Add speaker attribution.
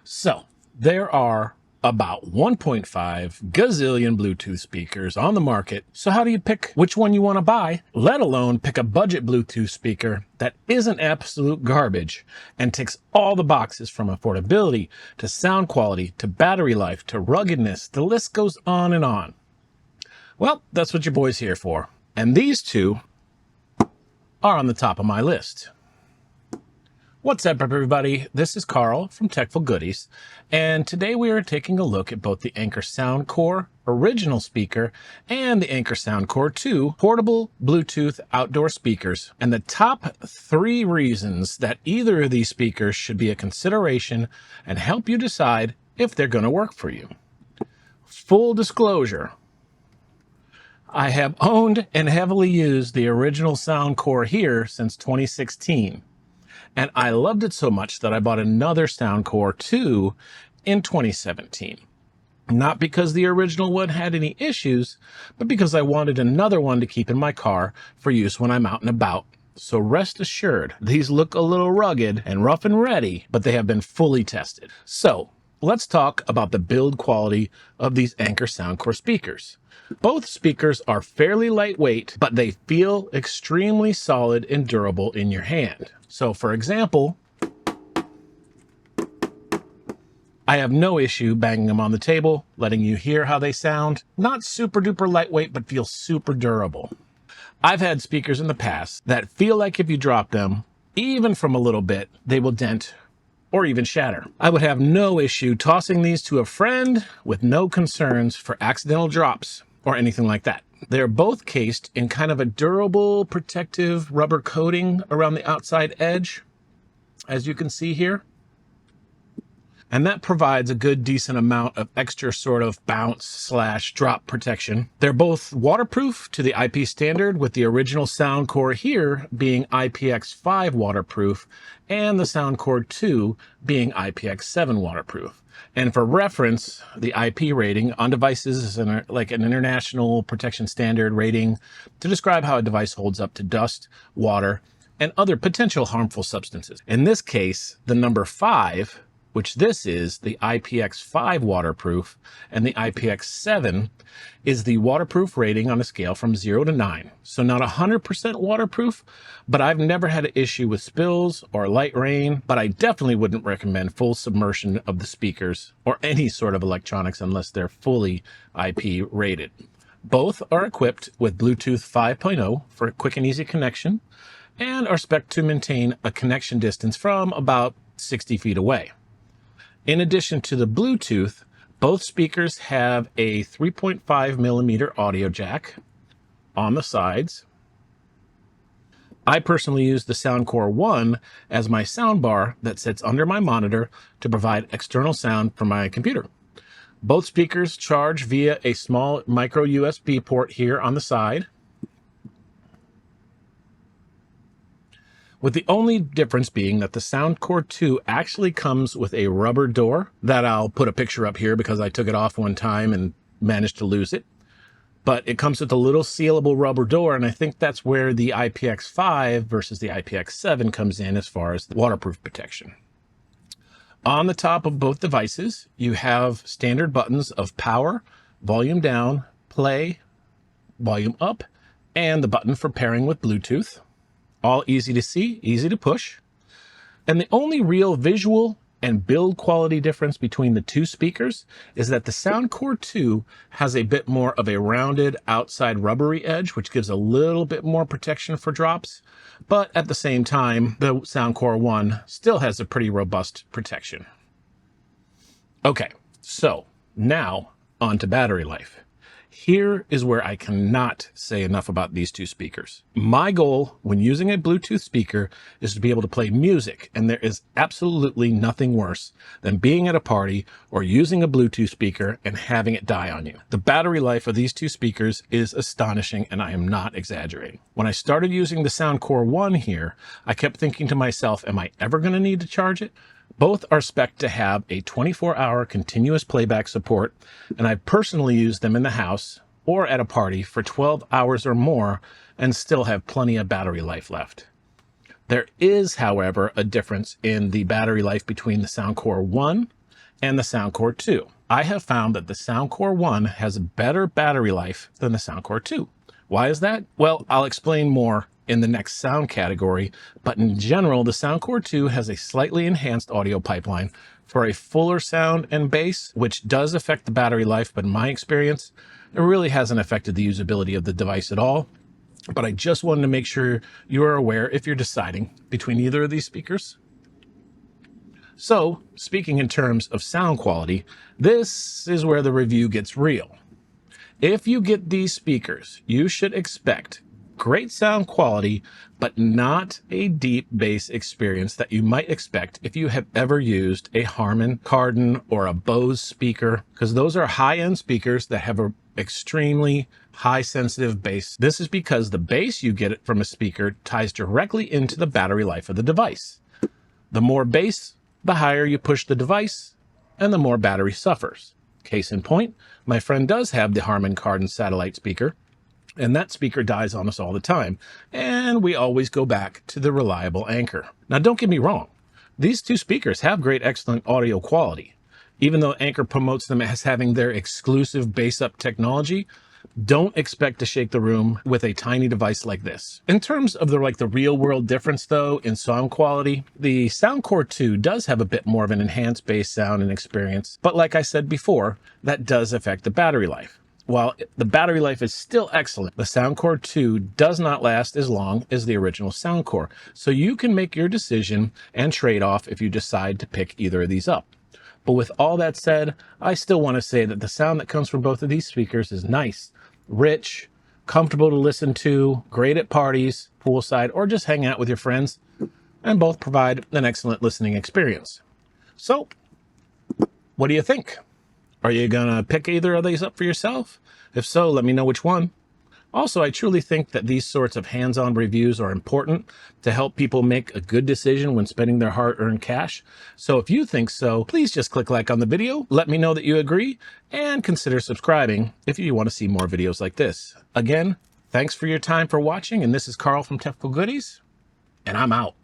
Speaker 1: So there are about 1.5 gazillion Bluetooth speakers on the market. So how do you pick which one you want to buy, let alone pick a budget Bluetooth speaker that isn't absolute garbage and ticks all the boxes from affordability to sound quality to battery life to ruggedness? The list goes on and on. Well, that's what your boy's here for. And these two are on the top of my list. What's up, everybody? This is Carl from Techful Goodies, and today we are taking a look at both the Anker Soundcore original speaker and the Anker Soundcore 2 portable Bluetooth outdoor speakers, and the top 3 reasons that either of these speakers should be a consideration and help you decide if they're going to work for you. Full disclosure, I have owned and heavily used the original Soundcore here since 2016. And I loved it so much that I bought another Soundcore 2 in 2017. Not because the original one had any issues, but because I wanted another one to keep in my car for use when I'm out and about. So rest assured, these look a little rugged and rough and ready, but they have been fully tested. So let's talk about the build quality of these Anker Soundcore speakers. Both speakers are fairly lightweight, but they feel extremely solid and durable in your hand. So for example, I have no issue banging them on the table, letting you hear how they sound. Not super duper lightweight, but feel super durable. I've had speakers in the past that feel like if you drop them, even from a little bit, they will dent or even shatter. I would have no issue tossing these to a friend with no concerns for accidental drops or anything like that. They're both cased in kind of a durable, protective rubber coating around the outside edge, as you can see here. And that provides a good, decent amount of extra sort of bounce/drop protection. They're both waterproof to the IP standard, with the original Soundcore here being IPX5 waterproof and the Soundcore 2 being IPX7 waterproof. And for reference, the IP rating on devices is like an international protection standard rating to describe how a device holds up to dust, water, and other potential harmful substances. In this case, the number 5, which this is the IPX5 waterproof, and the IPX7 is the waterproof rating on a scale from 0 to 9. So not 100% waterproof, but I've never had an issue with spills or light rain, but I definitely wouldn't recommend full submersion of the speakers or any sort of electronics unless they're fully IP rated. Both are equipped with Bluetooth 5.0 for a quick and easy connection, and are spec'd to maintain a connection distance from about 60 feet away. In addition to the Bluetooth, both speakers have a 3.5 millimeter audio jack on the sides. I personally use the Soundcore 1 as my soundbar that sits under my monitor to provide external sound from my computer. Both speakers charge via a small micro USB port here on the side, with the only difference being that the Soundcore 2 actually comes with a rubber door that I'll put a picture up here because I took it off one time and managed to lose it. But it comes with a little sealable rubber door, and I think that's where the IPX5 versus the IPX7 comes in as far as the waterproof protection. On the top of both devices, you have standard buttons of power, volume down, play, volume up, and the button for pairing with Bluetooth. All easy to see, easy to push. And the only real visual and build quality difference between the two speakers is that the Soundcore 2 has a bit more of a rounded outside rubbery edge, which gives a little bit more protection for drops. But at the same time, the Soundcore 1 still has a pretty robust protection. Okay, so now on to battery life. Here is where I cannot say enough about these two speakers. My goal when using a Bluetooth speaker is to be able to play music, and there is absolutely nothing worse than being at a party or using a Bluetooth speaker and having it die on you. The battery life of these two speakers is astonishing, and I am not exaggerating. When I started using the Soundcore 1 here, I kept thinking to myself, am I ever going to need to charge it? Both are spec'd to have a 24-hour continuous playback support, and I've personally used them in the house or at a party for 12 hours or more and still have plenty of battery life left. There is, however, a difference in the battery life between the Soundcore 1 and the Soundcore 2. I have found that the Soundcore 1 has a better battery life than the Soundcore 2. Why is that? Well, I'll explain more in the next sound category, but in general, the Soundcore 2 has a slightly enhanced audio pipeline for a fuller sound and bass, which does affect the battery life, but in my experience, it really hasn't affected the usability of the device at all. But I just wanted to make sure you are aware if you're deciding between either of these speakers. So, speaking in terms of sound quality, this is where the review gets real. If you get these speakers, you should expect great sound quality, but not a deep bass experience that you might expect if you have ever used a Harman Kardon or a Bose speaker, because those are high-end speakers that have an extremely high sensitive bass. This is because the bass you get from a speaker ties directly into the battery life of the device. The more bass, the higher you push the device, and the more battery suffers. Case in point, my friend does have the Harman Kardon satellite speaker, and that speaker dies on us all the time, and we always go back to the reliable Anker. Now, don't get me wrong. These two speakers have great, excellent audio quality. Even though Anker promotes them as having their exclusive bass-up technology, don't expect to shake the room with a tiny device like this. In terms of the real world difference though in sound quality, the Soundcore 2 does have a bit more of an enhanced bass sound and experience, but like I said before, that does affect the battery life. While the battery life is still excellent, the Soundcore 2 does not last as long as the original Soundcore, so you can make your decision and trade-off if you decide to pick either of these up. But with all that said, I still want to say that the sound that comes from both of these speakers is nice, rich, comfortable to listen to, great at parties, poolside, or just hang out with your friends, and both provide an excellent listening experience. So, what do you think? Are you gonna pick either of these up for yourself? If so, let me know which one. Also, I truly think that these sorts of hands-on reviews are important to help people make a good decision when spending their hard-earned cash. So if you think so, please just click like on the video, let me know that you agree, and consider subscribing if you want to see more videos like this. Again, thanks for your time for watching, and this is Carl from Technical Goodies, and I'm out.